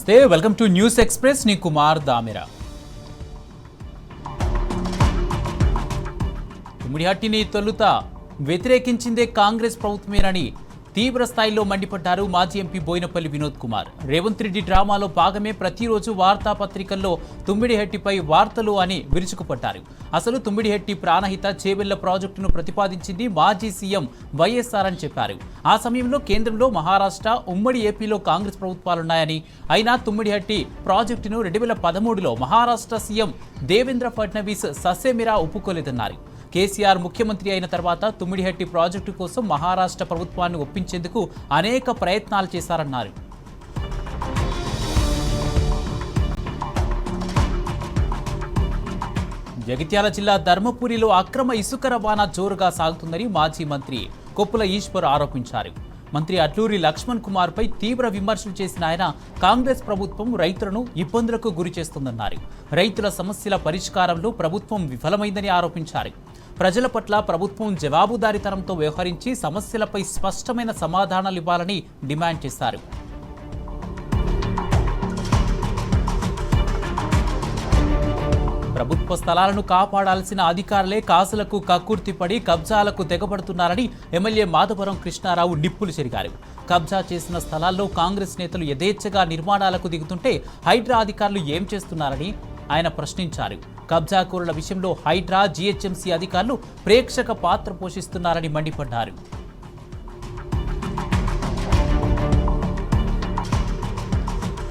నమస్తే, welcome to News express. నీ కుమార్ దామిరా. తుమ్మిడిహట్టిని తొలుత వ్యతిరేకించిందే కాంగ్రెస్ ప్రభుత్వమేనని తీవ్ర స్థాయిలో మండిపడ్డారు మాజీ ఎంపీ బోయినపల్లి వినోద్ కుమార్. రేవంత్ రెడ్డి డ్రామాలో భాగమే ప్రతిరోజు వార్తాపత్రికల్లో తుమ్మిడిహెట్టిపై వార్తలు అని విరుచుకుపడ్డారు. అసలు తుమ్మిడిహెట్టి ప్రాణహిత చేవెళ్ల ప్రాజెక్టును ప్రతిపాదించింది మాజీ సీఎం వైఎస్ఆర్ అని చెప్పారు. ఆ సమయంలో కేంద్రంలో మహారాష్ట్ర, ఉమ్మడి ఏపీలో కాంగ్రెస్ ప్రభుత్వాలున్నాయని, అయినా తుమ్మిడిహెట్టి ప్రాజెక్టును 2013లో మహారాష్ట్ర సీఎం దేవేంద్ర ఫడ్నవీస్ ససేమిరా ఒప్పుకోలేదన్నారు. కేసీఆర్ ముఖ్యమంత్రి అయిన తర్వాత తుమ్మిడిహెట్టి ప్రాజెక్టు కోసం మహారాష్ట్ర ప్రభుత్వాన్ని ఒప్పించేందుకు అనేక ప్రయత్నాలు చేశారన్నారు. జగిత్యాల జిల్లా ధర్మపురిలో అక్రమ ఇసుక రవాణా జోరుగా సాగుతుందని మాజీ మంత్రి కొప్పుల ఈశ్వర్ ఆరోపించారు. మంత్రి అట్లూరి లక్ష్మణ్ కుమార్ పై తీవ్ర విమర్శలు చేసిన ఆయన కాంగ్రెస్ ప్రభుత్వం రైతులను ఇబ్బందులకు గురి చేస్తుందన్నారు. రైతుల సమస్యల పరిష్కారంలో ప్రభుత్వం విఫలమైందని ఆరోపించారు. ప్రజల పట్ల ప్రభుత్వం జవాబుదారీతనంతో వ్యవహరించి సమస్యలపై స్పష్టమైన సమాధానాలు ఇవ్వాలని డిమాండ్ చేశారు. ప్రభుత్వ స్థలాలను కాపాడాల్సిన అధికారులే కాసులకు కక్కుర్తిపడి కబ్జాలకు తెగబడుతున్నారని ఎమ్మెల్యే మాధవరం కృష్ణారావు నిప్పులు చెరిగారు. కబ్జా చేసిన స్థలాల్లో కాంగ్రెస్ నేతలు యథేచ్ఛగా నిర్మాణాలకు దిగుతుంటే హైడ్రా అధికారులు ఏం చేస్తున్నారని ఆయన ప్రశ్నించారు. కబ్జాకోరుల విషయంలో హైడ్రా, జీహెచ్ఎంసీ అధికారులు ప్రేక్షక పాత్ర పోషిస్తున్నారని మండిపడ్డారు.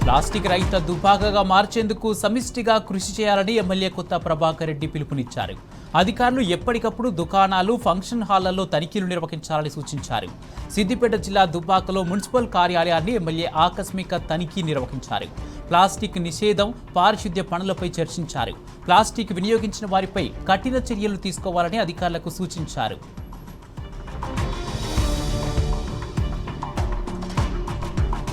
ప్లాస్టిక్ రహిత దుబాకగా మార్చేందుకు సమిష్టిగా కృషి చేయాలని ఎమ్మెల్యే కొత్త ప్రభాకర్ రెడ్డి పిలుపునిచ్చారు. అధికారులు ఎప్పటికప్పుడు దుకాణాలు, ఫంక్షన్ హాళ్లలో తనిఖీలు నిర్వహించాలని సూచించారు. సిద్దిపేట జిల్లా దుబ్బాకలో మున్సిపల్ కార్యాలయాన్ని ఎమ్మెల్యే ఆకస్మిక తనిఖీ నిర్వహించారు. ప్లాస్టిక్ నిషేధం, పారిశుద్ధ్య పనులపై చర్చించారు. ప్లాస్టిక్ వినియోగించిన వారిపై కఠిన చర్యలు తీసుకోవాలని అధికారులకు సూచించారు.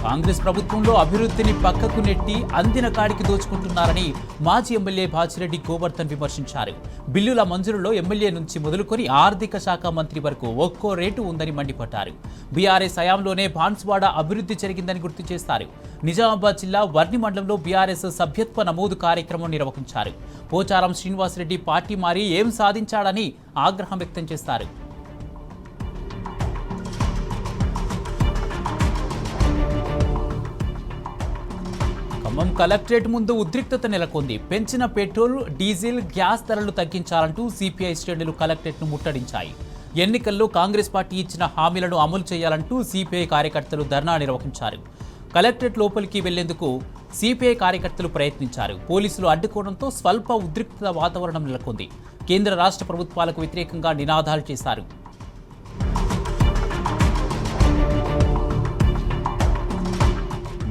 కాంగ్రెస్ ప్రభుత్వంలో అభివృద్ధిని పక్కకు నెట్టి అందిన కాడికి దోచుకుంటున్నారని మాజీ ఎమ్మెల్యే బాచిరెడ్డి గోవర్ధన్ విమర్శించారు. బిల్లుల మంజూరులో ఎమ్మెల్యే నుంచి మొదలుకొని ఆర్థిక శాఖ మంత్రి వరకు ఒక్కో రేటు ఉందని మండిపడ్డారు. బీఆర్ఎస్ హయాంలోనే బాన్స్వాడ అభివృద్ధి జరిగిందని గుర్తు చేశారు. నిజామాబాద్ జిల్లా వర్ని మండలంలో బీఆర్ఎస్ సభ్యత్వ నమోదు కార్యక్రమం నిర్వహించారు. పోచారం శ్రీనివాసరెడ్డి పార్టీ మారి ఏం సాధించాడని ఆగ్రహం వ్యక్తం చేశారు. ఖమ్మం కలెక్టరేట్ ముందు ఉద్రిక్తత నెలకొంది. పెంచిన పెట్రోల్, డీజిల్, గ్యాస్ ధరలు తగ్గించాలంటూ సిపిఐ శ్రేణులు కలెక్టరేట్ను ముట్టడించాయి. ఎన్నికల్లో కాంగ్రెస్ పార్టీ ఇచ్చిన హామీలను అమలు చేయాలంటూ సిపిఐ కార్యకర్తలు ధర్నా నిర్వహించారు. కలెక్టరేట్ లోపలికి వెళ్లేందుకు సిపిఐ కార్యకర్తలు ప్రయత్నించారు. పోలీసులు అడ్డుకోవడంతో స్వల్ప ఉద్రిక్తత వాతావరణం నెలకొంది. కేంద్ర రాష్ట్ర ప్రభుత్వాలకు వ్యతిరేకంగా నినాదాలు చేశారు.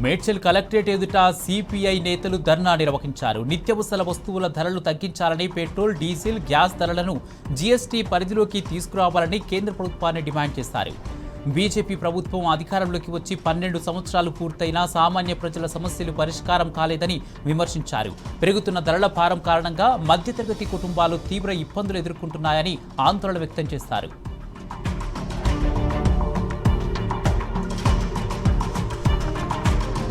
మేడ్చల్ కలెక్టరేట్ ఎదుట సిపిఐ నేతలు ధర్నా నిర్వహించారు. నిత్యావసర వస్తువుల ధరలు తగ్గించాలని, పెట్రోల్, డీజిల్, గ్యాస్ ధరలను జీఎస్టీ పరిధిలోకి తీసుకురావాలని కేంద్ర ప్రభుత్వాన్ని డిమాండ్ చేశారు. బీజేపీ ప్రభుత్వం అధికారంలోకి వచ్చి 12 సంవత్సరాలు పూర్తయినా సామాన్య ప్రజల సమస్యలు పరిష్కారం కాలేదని విమర్శించారు. పెరుగుతున్న ధరల భారం కారణంగా మధ్యతరగతి కుటుంబాలు తీవ్ర ఇబ్బందులు ఎదుర్కొంటున్నాయని ఆందోళన వ్యక్తం చేశారు.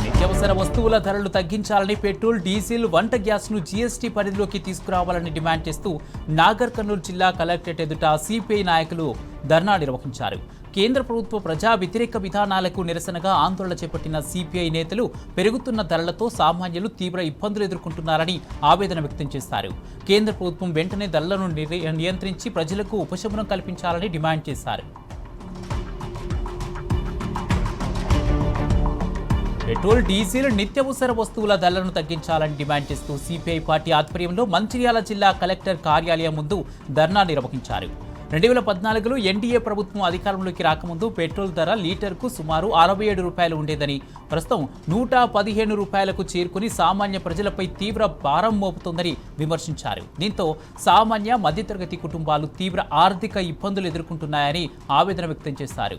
నిత్యావసర వస్తువుల ధరలు తగ్గించాలని, పెట్రోల్, డీజిల్, వంట గ్యాస్ను జీఎస్టీ పరిధిలోకి తీసుకురావాలని డిమాండ్ చేస్తూ నాగర్ కర్నూలు జిల్లా కలెక్టరేట్ ఎదుట సిపిఐ నాయకులు ధర్నా నిర్వహించారు. కేంద్ర ప్రభుత్వ ప్రజా వ్యతిరేక విధానాలకు నిరసనగా ఆందోళన చేపట్టిన సిపిఐ నేతలు పెరుగుతున్న ధరలతో సామాన్యులు తీవ్ర ఇబ్బందులు ఎదుర్కొంటున్నారని ఆవేదన వ్యక్తం చేశారు. కేంద్ర ప్రభుత్వం వెంటనే ధరలను నియంత్రించి ప్రజలకు ఉపశమనం కల్పించాలని డిమాండ్ చేశారు. పెట్రోల్, డీజిల్, నిత్యావసర వస్తువుల ధరలను తగ్గించాలని డిమాండ్ చేస్తూ సిపిఐ పార్టీ ఆధ్వర్యంలో మంచిర్యాల జిల్లా కలెక్టర్ కార్యాలయం ముందు ధర్నా నిర్వహించారు. 2014లో ఎన్డీఏ ప్రభుత్వం అధికారంలోకి రాకముందు పెట్రోల్ ధర లీటర్కు సుమారు 67 రూపాయలు ఉండేదని, ప్రస్తుతం 115 రూపాయలకు చేరుకుని సామాన్య ప్రజలపై తీవ్ర భారం మోపుతోందని విమర్శించారు. దీంతో సామాన్య, మధ్యతరగతి కుటుంబాలు తీవ్ర ఆర్థిక ఇబ్బందులు ఎదుర్కొంటున్నాయని ఆవేదన వ్యక్తం చేశారు.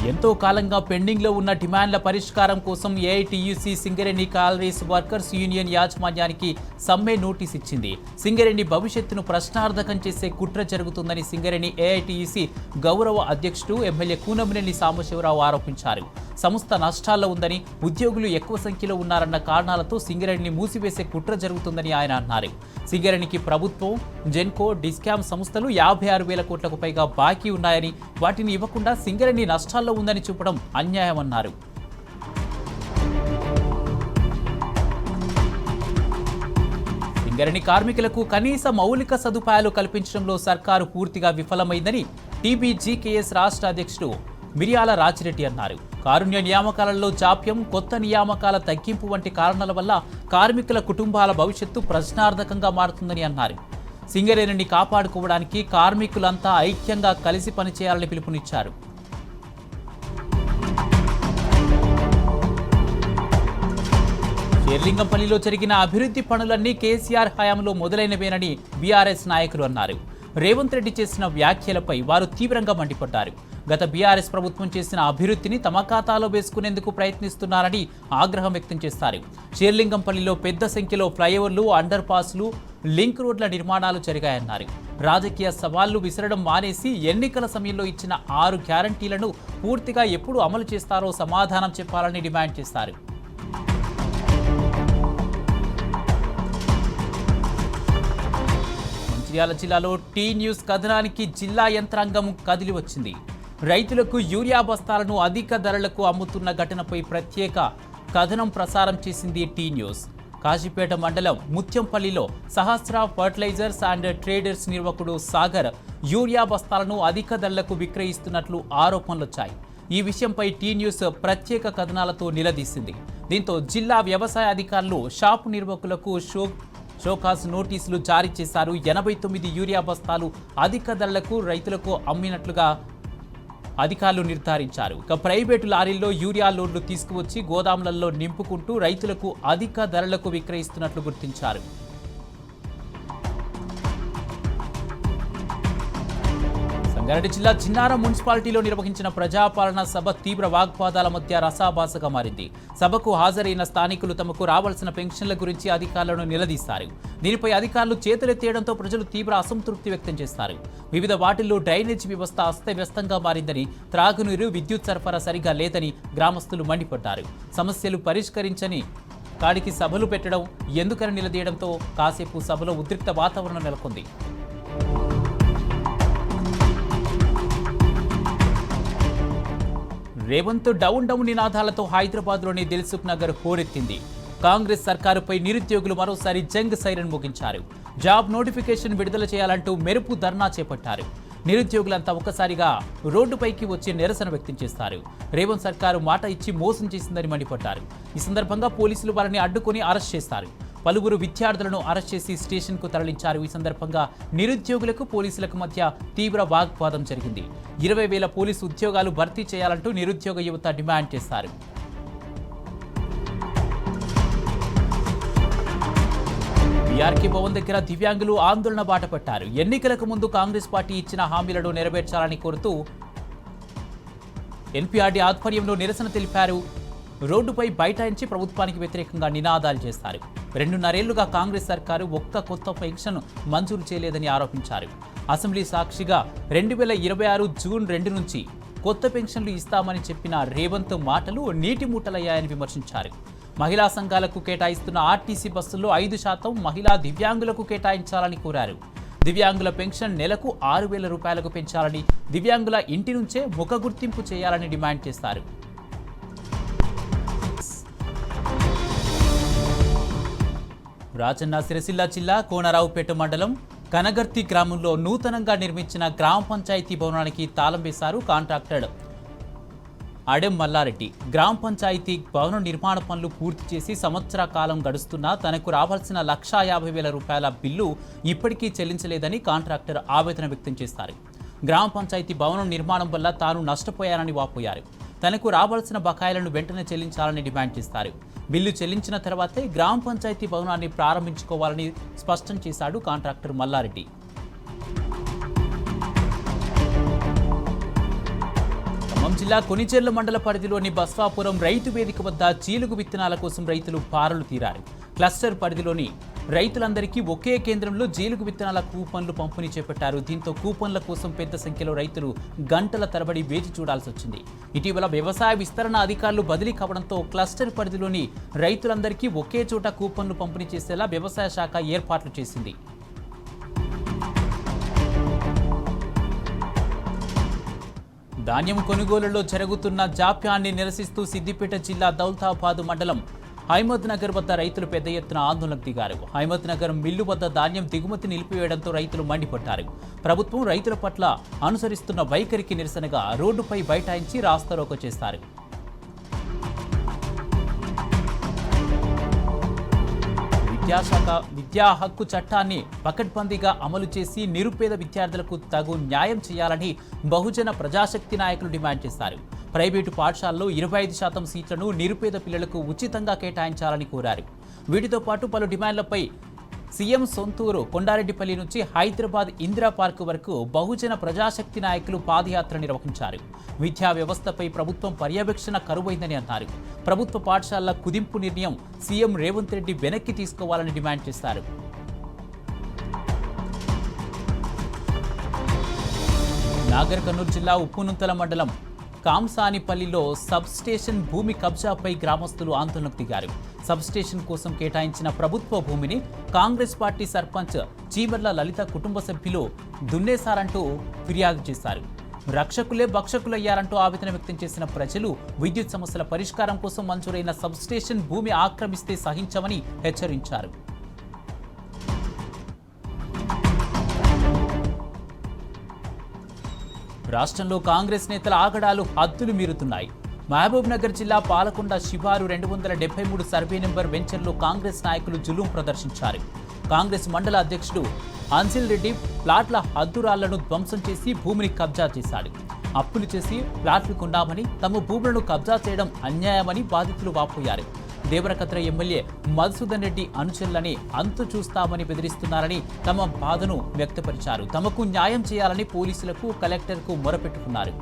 ఎంతో కాలంగా పెండింగ్లో ఉన్న డిమాండ్ల పరిష్కారం కోసం AITUC Singareni collieries workers union యాజమాన్యానికి సమ్మె నోటీస్ ఇచ్చింది. సింగరేణి భవిష్యత్తును ప్రశ్నార్థకం చేసే కుట్ర జరుగుతుందని సింగరేణి ఏఐటీయూసీ గౌరవ అధ్యక్షుడు ఎమ్మెల్యే కూనంనేని సాంబశివరావు ఆరోపించారు. సంస్థ నష్టాల్లో ఉందని, ఉద్యోగులు ఎక్కువ సంఖ్యలో ఉన్నారన్న కారణాలతో సింగరేణిని మూసివేసే కుట్ర జరుగుతుందని ఆయన అన్నారు. సింగరేణికి ప్రభుత్వం, జెన్కో, డిస్కామ్ సంస్థలు 56,000 కోట్లకు పైగా బాకీ ఉన్నాయని, వాటిని ఇవ్వకుండా సింగరేణి నష్టాల్లో ఉందని చూపడం అన్యాయమన్నారు. సింగరేణి కార్మికులకు కనీస మౌలిక సదుపాయాలు కల్పించడంలో సర్కారు పూర్తిగా విఫలమైందని టీబీజీకేఎస్ రాష్ట్ర అధ్యక్షుడు మిర్యాల రాజిరెడ్డి అన్నారు. కారుణ్య నియామకాలలో జాప్యం, కొత్త నియామకాల తగ్గింపు వంటి కారణాల వల్ల కార్మికుల కుటుంబాల భవిష్యత్తు ప్రశ్నార్థకంగా మారుతుందని అన్నారు. సింగరేణిని కాపాడుకోవడానికి కార్మికులంతా ఐక్యంగా కలిసి పనిచేయాలని పిలుపునిచ్చారు. షేర్లింగంపల్లిలో జరిగిన అభివృద్ధి పనులన్నీ కేసీఆర్ హయాంలో మొదలైనవేనని బీఆర్ఎస్ నాయకులు అన్నారు. రేవంత్ రెడ్డి చేసిన వ్యాఖ్యలపై వారు తీవ్రంగా మండిపడ్డారు. గత బీఆర్ఎస్ ప్రభుత్వం చేసిన అభివృద్ధిని తమ ఖాతాలో వేసుకునేందుకు ప్రయత్నిస్తున్నారని ఆగ్రహం వ్యక్తం చేశారు. షేర్లింగంపల్లిలో పెద్ద సంఖ్యలో ఫ్లైఓవర్లు, అండర్ పాస్లు, లింక్ రోడ్ల నిర్మాణాలు జరిగాయన్నారు. రాజకీయ సవాళ్లు విసరడం మానేసి ఎన్నికల సమయంలో ఇచ్చిన 6 గ్యారంటీలను పూర్తిగా ఎప్పుడు అమలు చేస్తారో సమాధానం చెప్పాలని డిమాండ్ చేశారు. మంచిర్యాల జిల్లాలో టీ న్యూస్ కథనానికి జిల్లా యంత్రాంగం కదిలి వచ్చింది. రైతులకు యూరియా బస్తాలను అధిక ధరలకు అమ్ముతున్న ఘటనపై ప్రత్యేక కథనం ప్రసారం చేసింది టీ న్యూస్. కాజీపేట మండలం ముత్యంపల్లిలో సహస్ర ఫర్టిలైజర్స్ అండ్ ట్రేడర్స్ నిర్వాహకుడు సాగర్ యూరియా బస్తాలను అధిక ధరలకు విక్రయిస్తున్నట్లు ఆరోపణలొచ్చాయి. ఈ విషయంపై టీ న్యూస్ ప్రత్యేక కథనాలతో నిలదీసింది. దీంతో జిల్లా వ్యవసాయ అధికారులు షాపు నిర్వాహకులకు షోకాజ్ నోటీసులు జారీ చేశారు. 89 యూరియా బస్తాలు అధిక ధరలకు రైతులకు అమ్మినట్లుగా అధికారులు నిర్ధారించారు. ఇక ప్రైవేటు లారీల్లో యూరియా లోడ్లు తీసుకువచ్చి గోదాములలో నింపుకుంటూ రైతులకు అధిక ధరలకు విక్రయిస్తున్నట్లు గుర్తించారు. సంగారెడ్డి జిల్లా చిన్నారం మున్సిపాలిటీలో నిర్వహించిన ప్రజాపాలన సభ తీవ్ర వాగ్వాదాల మధ్య రసాభాసగా మారింది. సభకు హాజరైన స్థానికులు తమకు రావాల్సిన పెన్షన్ల గురించి అధికారులను నిలదీశారు. దీనిపై అధికారులు చేతులెత్తేయడంతో ప్రజలు తీవ్ర అసంతృప్తి వ్యక్తం చేశారు. వివిధ వాటిల్లో డ్రైనేజ్ వ్యవస్థ అస్తవ్యస్తంగా మారిందని, త్రాగునీరు, విద్యుత్ సరఫరా సరిగా లేదని గ్రామస్తులు మండిపడ్డారు. సమస్యలు పరిష్కరించని కాడికి సభలు పెట్టడం ఎందుకని నిలదీయడంతో కాసేపు సభలో ఉద్రిక్త వాతావరణం నెలకొంది. రేవంత్ డౌన్ నినాదాలతో హైదరాబాద్లోని దిల్సుఖ్ నగర్ హోరెత్తింది. కాంగ్రెస్ సర్కారుపై నిరుద్యోగులు మరోసారి జంగ్ సైరన్ మోగించారు. జాబ్ నోటిఫికేషన్ విడుదల చేయాలంటూ మెరుపు ధర్నా చేపట్టారు. నిరుద్యోగులంతా ఒక్కసారిగా రోడ్డుపైకి వచ్చి నిరసన వ్యక్తం చేస్తారు. రేవంత్ సర్కారు మాట ఇచ్చి మోసం చేసిందని మండిపడ్డారు. ఈ సందర్భంగా పోలీసులు వారిని అడ్డుకొని అరెస్ట్ చేస్తారు. పలువురు విద్యార్థులను అరెస్ట్ చేసి స్టేషన్కు తరలించారు. ఈ సందర్భంగా నిరుద్యోగులకు పోలీసులకు మధ్య తీవ్ర వాగ్వాదం జరిగింది. 20,000 పోలీసు ఉద్యోగాలు భర్తీ చేయాలంటూ నిరుద్యోగ యువత డిమాండ్ చేశారు. బీఆర్కే భవన్ దగ్గర దివ్యాంగులు ఆందోళన బాటపట్టారు. ఎన్నికలకు ముందు కాంగ్రెస్ పార్టీ ఇచ్చిన హామీలను నెరవేర్చాలని కోరుతూ ఎన్పీఆర్డీ ఆధ్వర్యంలో నిరసన తెలిపారు. రోడ్డుపై బైఠాయించి ప్రభుత్వానికి వ్యతిరేకంగా నినాదాలు చేస్తారు. 2.5 ఏళ్లుగా కాంగ్రెస్ సర్కారు ఒక్క కొత్త పెన్షన్ మంజూరు చేయలేదని ఆరోపించారు. అసెంబ్లీ సాక్షిగా 2026 జూన్ 2 నుంచి కొత్త పెన్షన్లు ఇస్తామని చెప్పిన రేవంత్ మాటలు నీటి మూటలయ్యాయని విమర్శించారు. మహిళా సంఘాలకు కేటాయిస్తున్న ఆర్టీసీ బస్సుల్లో 5% మహిళా దివ్యాంగులకు కేటాయించాలని కోరారు. దివ్యాంగుల పెన్షన్ నెలకు 6,000 రూపాయలకు పెంచాలని, దివ్యాంగుల ఇంటి నుంచే ముఖ గుర్తింపు చేయాలని డిమాండ్ చేశారు. రాజన్న సిరిసిల్ల జిల్లా కోనరావుపేట మండలం కనగర్తి గ్రామంలో నూతనంగా నిర్మించిన గ్రామ పంచాయతీ భవనానికి తాళం వేశారు కాంట్రాక్టర్ అడెం మల్లారెడ్డి. గ్రామ పంచాయతీ భవన నిర్మాణ పనులు పూర్తి చేసి సంవత్సర కాలం గడుస్తున్నా తనకు రావాల్సిన 1,50,000 రూపాయల బిల్లు ఇప్పటికీ చెల్లించలేదని కాంట్రాక్టర్ ఆవేదన వ్యక్తం చేశారు. గ్రామ పంచాయతీ భవనం నిర్మాణం వల్ల తాను నష్టపోయానని వాపోయారు. తనకు రావాల్సిన బకాయిలను వెంటనే చెల్లించాలని డిమాండ్ చేస్తారు. బిల్లు చెల్లించిన తర్వాతే గ్రామ పంచాయతీ భవనాన్ని ప్రారంభించుకోవాలని స్పష్టం చేశాడు కాంట్రాక్టర్ మల్లారెడ్డి. ఖమ్మం జిల్లా కొనిచెర్ల మండల పరిధిలోని బస్వాపురం రైతు వేదిక వద్ద జీలుగు విత్తనాల కోసం రైతులు పారలు తీరారు. క్లస్టర్ పరిధిలోని రైతులందరికీ ఒకే కేంద్రంలో జీలుగు విత్తనాల కూపన్లు పంపిణీ చేపట్టారు. దీంతో కూపన్ల కోసం పెద్ద సంఖ్యలో రైతులు గంటల తరబడి వేచి చూడాల్సి వచ్చింది. ఇటీవల వ్యవసాయ విస్తరణ అధికారులు బదిలీ కావడంతో క్లస్టర్ పరిధిలోని రైతులందరికీ ఒకే చోట కూపన్లు పంపిణీ చేసేలా వ్యవసాయ శాఖ ఏర్పాట్లు చేసింది. ధాన్యం కొనుగోలులో జరుగుతున్న జాప్యాన్ని నిరసిస్తూ సిద్దిపేట జిల్లా దౌలతాబాద్ మండలం హైమద్ నగర్ వద్ద రైతులు పెద్ద ఎత్తున ఆందోళనకు దిగారు. హైమద్ నగర్ మిల్లు వద్ద ధాన్యం దిగుమతి నిలిపివేయడంతో రైతులు మండిపడ్డారు. ప్రభుత్వం రైతుల పట్ల అనుసరిస్తున్న వైఖరికి నిరసనగా రోడ్డుపై బైఠాయించి రాస్తారోకో చేస్తారు. విద్యాశాఖ విద్యా హక్కు చట్టాన్ని పకడ్బందీగా అమలు చేసి నిరుపేద విద్యార్థులకు తగు న్యాయం చేయాలని బహుజన ప్రజాశక్తి నాయకులు డిమాండ్ చేశారు. ప్రైవేటు పాఠశాలలో 25% సీట్లను నిరుపేద పిల్లలకు ఉచితంగా కేటాయించాలని కోరారు. వీటితో పాటు పలు డిమాండ్లపై సీఎం సొంతూరు కొండారెడ్డిపల్లి నుంచి హైదరాబాద్ ఇందిరా పార్క్ వరకు బహుజన ప్రజాశక్తి నాయకులు పాదయాత్ర నిర్వహించారు. విద్యా వ్యవస్థపై ప్రభుత్వం పర్యవేక్షణ కరువైందని అన్నారు. ప్రభుత్వ పాఠశాలల కుదింపు నిర్ణయం సీఎం రేవంత్ రెడ్డి వెనక్కి తీసుకోవాలని డిమాండ్ చేశారు. నాగర్ కర్నూలు జిల్లా ఉప్పునుంతల మండలం కాంసానిపల్లిలో సబ్స్టేషన్ భూమి కబ్జాపై గ్రామస్తులు ఆందోళనకు దిగారు. సబ్స్టేషన్ కోసం కేటాయించిన ప్రభుత్వ భూమిని కాంగ్రెస్ పార్టీ సర్పంచ్ చీమర్ల లలిత కుటుంబ సభ్యులు దున్నేశారంటూ ఫిర్యాదు చేశారు. రక్షకులే భక్షకులయ్యారంటూ ఆవేదన వ్యక్తం చేసిన ప్రజలు విద్యుత్ సమస్యల పరిష్కారం కోసం మంజూరైన సబ్స్టేషన్ భూమి ఆక్రమిస్తే సహించమని హెచ్చరించారు. రాష్ట్రంలో కాంగ్రెస్ నేతల ఆగడాలు హద్దులు మీరుతున్నాయి. మహబూబ్ నగర్ జిల్లా పాలకొండ శివారు 273 సర్వే నెంబర్ వెంచర్లో కాంగ్రెస్ నాయకులు జులుం ప్రదర్శించారు. కాంగ్రెస్ మండల అధ్యక్షుడు అన్సిల్ రెడ్డి ప్లాట్ల హద్దురాళ్లను ధ్వంసం చేసి భూమిని కబ్జా చేశాడు. అప్పులు చేసి ప్లాట్లు కొన్నామని తమ భూములను కబ్జా చేయడం అన్యాయమని బాధితులు వాపోయారు. దేవరకద్ర ఎమ్మెల్యే మధుసూదన్ రెడ్డి అనుచరులని అంతు చూస్తామని బెదిరిస్తున్నారని తమ బాధను వ్యక్తపరిచారు. తమకు న్యాయం చేయాలని పోలీసులకు కలెక్టర్కు మొరపెట్టుకున్నారు.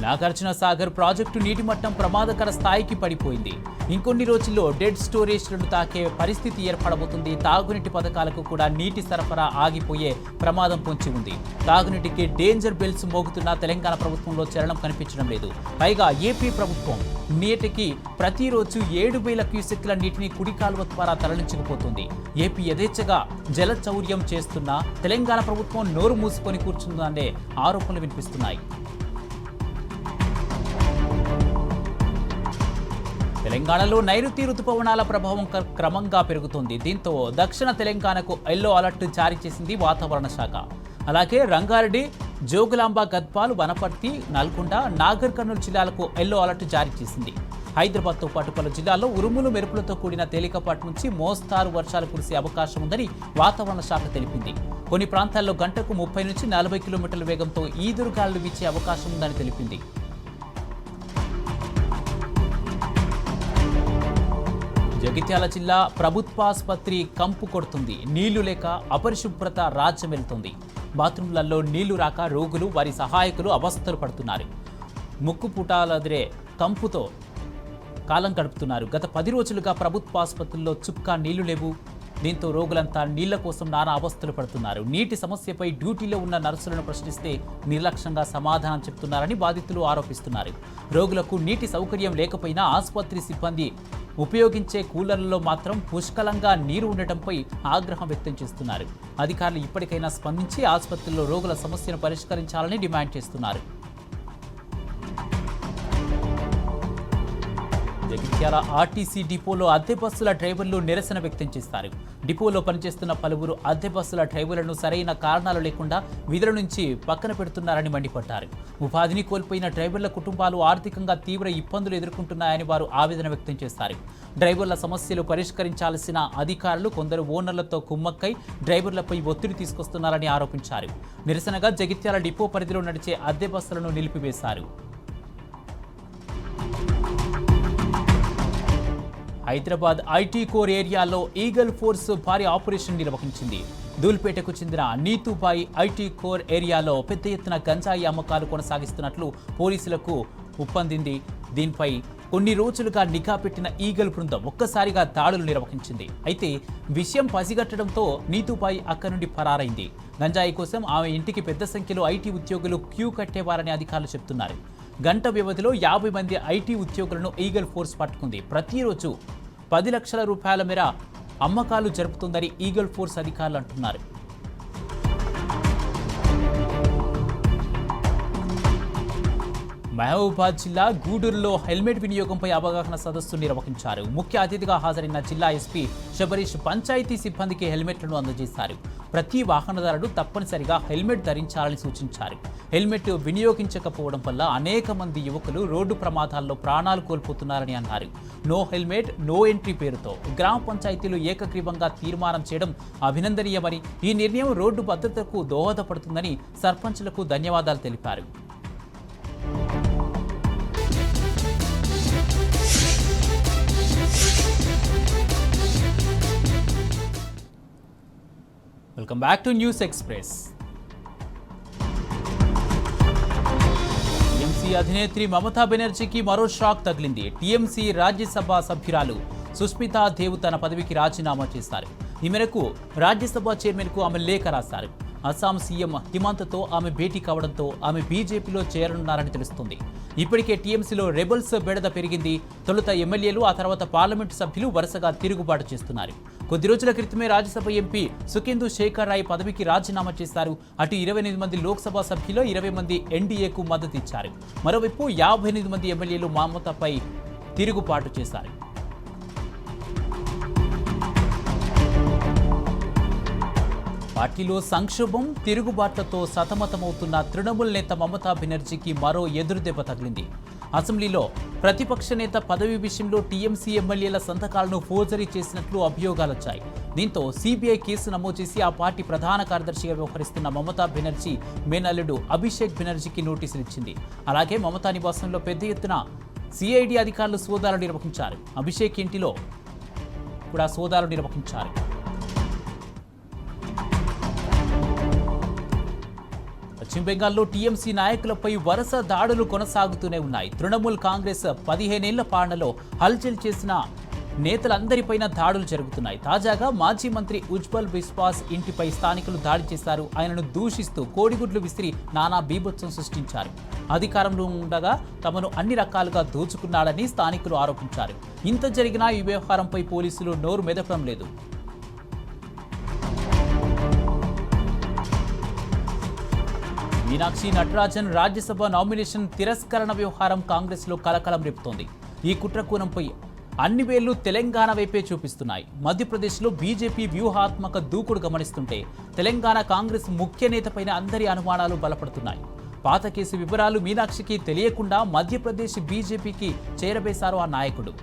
నాగార్జున సాగర్ ప్రాజెక్టు నీటి మట్టం ప్రమాదకర స్థాయికి పడిపోయింది. ఇంకొన్ని రోజుల్లో డెడ్ స్టోరేజ్లను తాకే పరిస్థితి ఏర్పడబోతుంది. తాగునీటి పథకాలకు కూడా నీటి సరఫరా ఆగిపోయే ప్రమాదం పొంచి ఉంది. తాగునీటికి డేంజర్ బెల్స్ మోగుతున్న తెలంగాణ ప్రభుత్వంలో చలనం కనిపించడం లేదు. పైగా ఏపీ ప్రభుత్వం నీటికి ప్రతిరోజు 7,000 క్యూసెక్ల నీటిని కుడి కాలువ ద్వారా తరలించకపోతుంది. ఏపీ యథేచ్ఛగా జల చౌర్యం చేస్తున్నా తెలంగాణ ప్రభుత్వం నోరు మూసుకొని కూర్చుందనే ఆరోపణలు వినిపిస్తున్నాయి. తెలంగాణలో నైరుతి రుతుపవనాల ప్రభావం క్రమంగా పెరుగుతోంది. దీంతో దక్షిణ తెలంగాణకు ఎల్లో అలర్ట్ జారీ చేసింది వాతావరణ శాఖ. అలాగే రంగారెడ్డి, జోగులాంబ, గద్వాల్, వనపర్తి, నల్గొండ, నాగర్ కర్నూలు జిల్లాలకు ఎల్లో అలర్ట్ జారీ చేసింది. హైదరాబాద్తో పాటు పలు జిల్లాల్లో ఉరుములు మెరుపులతో కూడిన తేలికపాటి నుంచి మోస్తారు వర్షాలు కురిసే అవకాశం ఉందని వాతావరణ శాఖ తెలిపింది. కొన్ని ప్రాంతాల్లో గంటకు 30 నుంచి 40 కిలోమీటర్ల వేగంతో ఈదురుగాలులు వీచే అవకాశం ఉందని తెలిపింది. జగిత్యాల జిల్లా ప్రభుత్వాసుపత్రి కంపు కొడుతుంది. నీళ్లు లేక అపరిశుభ్రత రాజ్యం వెళ్తుంది. బాత్రూంలలో నీళ్లు రాక రోగులు, వారి సహాయకులు అవస్థలు పడుతున్నారు. ముక్కు పుటాలదిరే కంపుతో కాలం గడుపుతున్నారు. గత 10 రోజులుగా ప్రభుత్వాసుపత్రుల్లో చుక్క నీళ్లు లేవు. దీంతో రోగులంతా నీళ్ల కోసం నానా అవస్థలు పడుతున్నారు. నీటి సమస్యపై డ్యూటీలో ఉన్న నర్సులను ప్రశ్నిస్తే నిర్లక్ష్యంగా సమాధానం చెప్తున్నారని బాధితులు ఆరోపిస్తున్నారు. రోగులకు నీటి సౌకర్యం లేకపోయినా ఆసుపత్రి సిబ్బంది ఉపయోగించే కూలర్లలో మాత్రం పుష్కలంగా నీరు ఉండటంపై ఆగ్రహం వ్యక్తం చేస్తున్నారు. అధికారులు ఇప్పటికైనా స్పందించి ఆసుపత్రుల్లో రోగుల సమస్యను పరిష్కరించాలని డిమాండ్ చేస్తున్నారు. జగిత్యాల ఆర్టీసీ డిపోలో అద్దె బస్సుల డ్రైవర్లు నిరసన వ్యక్తం చేస్తారు. డిపోలో పనిచేస్తున్న పలువురు అద్దె బస్సుల డ్రైవర్లను సరైన కారణాలు లేకుండా విధుల నుంచి పక్కన పెడుతున్నారని మండిపడ్డారు. ఉపాధిని కోల్పోయిన డ్రైవర్ల కుటుంబాలు ఆర్థికంగా తీవ్ర ఇబ్బందులు ఎదుర్కొంటున్నాయని వారు ఆవేదన వ్యక్తం చేశారు. డ్రైవర్ల సమస్యలు పరిష్కరించాల్సిన అధికారులు కొందరు ఓనర్లతో కుమ్మక్కై డ్రైవర్లపై ఒత్తిడి తీసుకొస్తున్నారని ఆరోపించారు. నిరసనగా జగిత్యాల డిపో పరిధిలో నడిచే అద్దె బస్సులను నిలిపివేశారు. హైదరాబాద్ ఐటీ కోర్ ఏరియాలో ఈగల్ ఫోర్స్ భారీ ఆపరేషన్ నిర్వహించింది. ధూల్పేటకు చెందిన నీతుబాయి ఐటీ కోర్ ఏరియాలో పెద్ద ఎత్తున గంజాయి అమ్మకాలు కొనసాగిస్తున్నట్లు పోలీసులకు ఉప్పందింది. దీనిపై కొన్ని రోజులుగా నిఘా పెట్టిన ఈగల్ బృందం ఒక్కసారిగా దాడులు నిర్వహించింది. అయితే విషయం పసిగట్టడంతో నీతుబాయి అక్కడి నుండి పరారైంది. గంజాయి కోసం ఆమె ఇంటికి పెద్ద సంఖ్యలో ఐటీ ఉద్యోగులు క్యూ కట్టేవారని అధికారులు చెబుతున్నారు. గంట వ్యవధిలో 50 మంది ఐటీ ఉద్యోగులను ఈగల్ ఫోర్స్ పట్టుకుంది. ప్రతిరోజు 10 లక్షల రూపాయల మేర అమ్మకాలు జరుపుతుందని ఈగల్ ఫోర్స్ అధికారులు అంటున్నారు. మహబూబాబాద్ జిల్లా గూడూరులో హెల్మెట్ వినియోగంపై అవగాహన సదస్సు నిర్వహించారు. ముఖ్య అతిథిగా హాజరైన జిల్లా ఎస్పీ శబరీష్ పంచాయతీ సిబ్బందికి హెల్మెట్లను అందజేశారు. ప్రతి వాహనదారుడు తప్పనిసరిగా హెల్మెట్ ధరించాలని సూచించారు. హెల్మెట్ వినియోగించకపోవడం వల్ల అనేక మంది యువకులు రోడ్డు ప్రమాదాల్లో ప్రాణాలు కోల్పోతున్నారని అన్నారు. నో హెల్మెట్ నో ఎంట్రీ పేరుతో గ్రామ పంచాయతీలు ఏకగ్రీవంగా తీర్మానం చేయడం అభినందనీయమని, ఈ నిర్ణయం రోడ్డు భద్రతకు దోహదపడుతుందని సర్పంచులకు ధన్యవాదాలు తెలిపారు. Welcome back to News Express. TMC అధినేత్రి మమతా బెనర్జీకి మరో షాక్ తగిలింది. టీఎంసీ రాజ్యసభ సభ్యురాలు సుష్మితా దేవ్ తన పదవికి రాజీనామా చేశారు. ఈ మేరకు రాజ్యసభ చైర్మన్కు ఆమె లేఖ రాశారు. అస్సాం సీఎం హిమంత్తో ఆమె భేటీ కావడంతో ఆమె బీజేపీలో చేరనున్నారని తెలుస్తుంది. ఇప్పటికే టీఎంసీలో రెబల్స్ బెడద పెరిగింది. తొలుత ఎమ్మెల్యేలు, ఆ తర్వాత పార్లమెంటు సభ్యులు వరుసగా తిరుగుబాటు చేస్తున్నారు. కొద్ది రోజుల క్రితమే రాజ్యసభ ఎంపీ సుఖేందు శేఖర్ రాయ్ పదవికి రాజీనామా చేశారు. అటు 28 మంది లోక్సభ సభ్యులు, 20 మంది ఎన్డీఏకు మద్దతు ఇచ్చారు. మరోవైపు 58 మంది ఎమ్మెల్యేలు మమతపై తిరుగుబాటు చేశారు. పార్టీలో సంక్షోభం, తిరుగుబాట్లతో సతమతమవుతున్న తృణమూల్ నేత మమతా బెనర్జీకి మరో ఎదురుదెబ్బ తగిలింది. అసెంబ్లీలో ప్రతిపక్ష నేత పదవి విషయంలో టీఎంసీ ఎమ్మెల్యేల సంతకాలను ఫోర్జరీ చేసినట్లు అభియోగాలొచ్చాయి. దీంతో సిబిఐ కేసు నమోదు చేసి ఆ పార్టీ ప్రధాన కార్యదర్శిగా వ్యవహరిస్తున్న మమతా బెనర్జీ మేనల్లుడు అభిషేక్ బెనర్జీకి నోటీసులు ఇచ్చింది. అలాగే మమతా నివాసంలో పెద్ద ఎత్తున సిఐడి అధికారులు సోదాలు నిర్వహించారు. అభిషేక్ ఇంటిలో కూడా సోదాలు నిర్వహించారు. పశ్చిమ బెంగాల్లో టీఎంసీ నాయకులపై వరుస దాడులు కొనసాగుతూనే ఉన్నాయి. తృణమూల్ కాంగ్రెస్ 15 ఏళ్ల పాలనలో హల్చల్ చేసిన నేతలందరిపైన దాడులు జరుగుతున్నాయి. తాజాగా మాజీ మంత్రి ఉజ్వల్ బిస్వాస్ ఇంటిపై స్థానికులు దాడి చేశారు. ఆయనను దూషిస్తూ కోడిగుడ్లు విసిరి నానా బీభత్సం సృష్టించారు. అధికారంలో ఉండగా తమను అన్ని రకాలుగా దోచుకున్నాడని స్థానికులు ఆరోపించారు. ఇంత జరిగినా ఈ వ్యవహారంపై పోలీసులు నోరు మెదపడం లేదు. మీనాక్షి నటరాజన్ రాజ్యసభ నామినేషన్ తిరస్కరణ వ్యవహారం కాంగ్రెస్లో కలకలం రేపుతోంది. ఈ కుట్ర కోణంపై అన్ని వేళ్లు తెలంగాణ వైపే చూపిస్తున్నాయి. మధ్యప్రదేశ్లో బీజేపీ వ్యూహాత్మక దూకుడు గమనిస్తుంటే తెలంగాణ కాంగ్రెస్ ముఖ్య నేతపైన అందరి అనుమానాలు బలపడుతున్నాయి. పాత కేసు వివరాలు మీనాక్షికి తెలియకుండా మధ్యప్రదేశ్ బీజేపీకి చేరవేశారు ఆ నాయకుడు.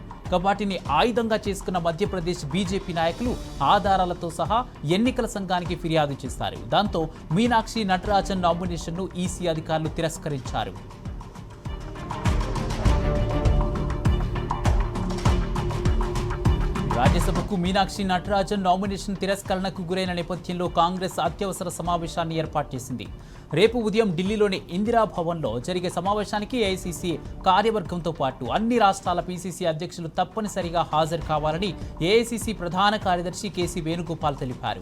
వాటిని ఆయుధంగా చేసుకున్న మధ్యప్రదేశ్ బీజేపీ నాయకులు ఆధారాలతో సహా ఎన్నికల సంఘానికి ఫిర్యాదు చేశారు. దాంతో మీనాక్షి నటరాజన్ నామినేషన్ను ఈసీ అధికారులు తిరస్కరించారు. రాజ్యసభకు మీనాక్షి నటరాజన్ నామినేషన్ తిరస్కరణకు గురైన నేపథ్యంలో కాంగ్రెస్ అత్యవసర సమావేశాన్ని ఏర్పాటు చేసింది. రేపు ఉదయం ఢిల్లీలోని ఇందిరా భవన్లో జరిగే సమావేశానికి ఏఐసీసీ కార్యవర్గంతో పాటు అన్ని రాష్ట్రాల పీసీసీ అధ్యక్షులు తప్పనిసరిగా హాజరు కావాలని ఏఐసీసీ ప్రధాన కార్యదర్శి కేసీ వేణుగోపాల్ తెలిపారు.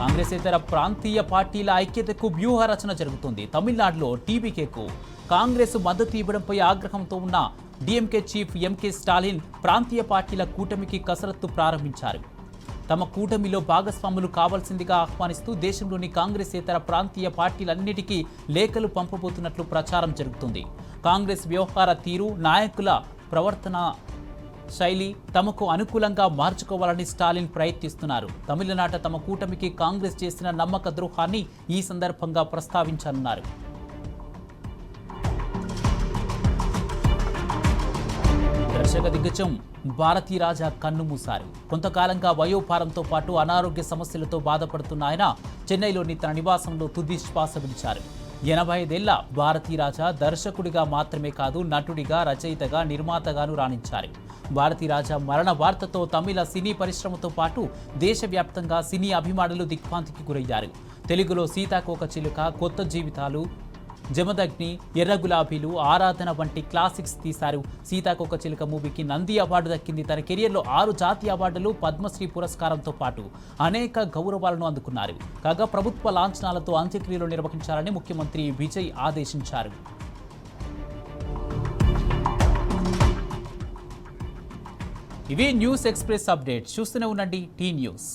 కాంగ్రెసేతర ప్రాంతీయ పార్టీల ఐక్యతకు వ్యూహ రచన జరుగుతుంది. తమిళనాడులో టీబీకేకు కాంగ్రెస్ మద్దతు ఇవ్వడంపై ఆగ్రహంతో ఉన్న డీఎంకే చీఫ్ ఎంకే స్టాలిన్ ప్రాంతీయ పార్టీల కూటమికి కసరత్తు ప్రారంభించారు. తమ కూటమిలో భాగస్వాములు కావాల్సిందిగా ఆహ్వానిస్తూ దేశంలోని కాంగ్రెసేతర ప్రాంతీయ పార్టీలన్నిటికీ లేఖలు పంపబోతున్నట్లు ప్రచారం జరుగుతుంది. కాంగ్రెస్ వ్యవహార తీరు, నాయకుల ప్రవర్తన శైలి తమకు అనుకూలంగా మార్చుకోవాలని స్టాలిన్ ప్రయత్నిస్తున్నారు. తమిళనాట తమ కూటమికి కాంగ్రెస్ చేసిన నమ్మక ద్రోహాన్ని ఈ సందర్భంగా ప్రస్తావించనున్నారు. దర్శక దిగ్గజం భారతీ రాజా కన్నుమూశారు. కొంతకాలంగా వయోభారంతో పాటు అనారోగ్య సమస్యలతో బాధపడుతున్న ఆయన చెన్నైలోని తన నివాసంలో తుది శ్వాస విడిచారు. 85 ఏళ్ల భారతీ రాజా దర్శకుడిగా మాత్రమే కాదు, నటుడిగా, రచయితగా, నిర్మాతగాను రాణించారు. భారతీరాజా మరణ వార్తతో తమిళ సినీ పరిశ్రమతో పాటు దేశవ్యాప్తంగా సినీ అభిమానులు దిగ్భ్రాంతికి గురయ్యారు. తెలుగులో సీతాకోకచిలుక, కొత్త జీవితాలు, జమదగ్ని, ఎర్ర గులాబీలు, ఆరాధన వంటి క్లాసిక్స్ తీశారు. సీతాకోకచిలుక మూవీకి నంది అవార్డు దక్కింది. తన కెరియర్లో 6 జాతీయ అవార్డులు, పద్మశ్రీ పురస్కారంతో పాటు అనేక గౌరవాలను అందుకున్నారు. కాగా ప్రభుత్వ లాంఛనాలతో అంత్యక్రియలు నిర్వహించాలని ముఖ్యమంత్రి విజయ్ ఆదేశించారు. ఇవి న్యూస్ ఎక్స్ప్రెస్ అప్డేట్. చూస్తూనే ఉండండి టీ న్యూస్.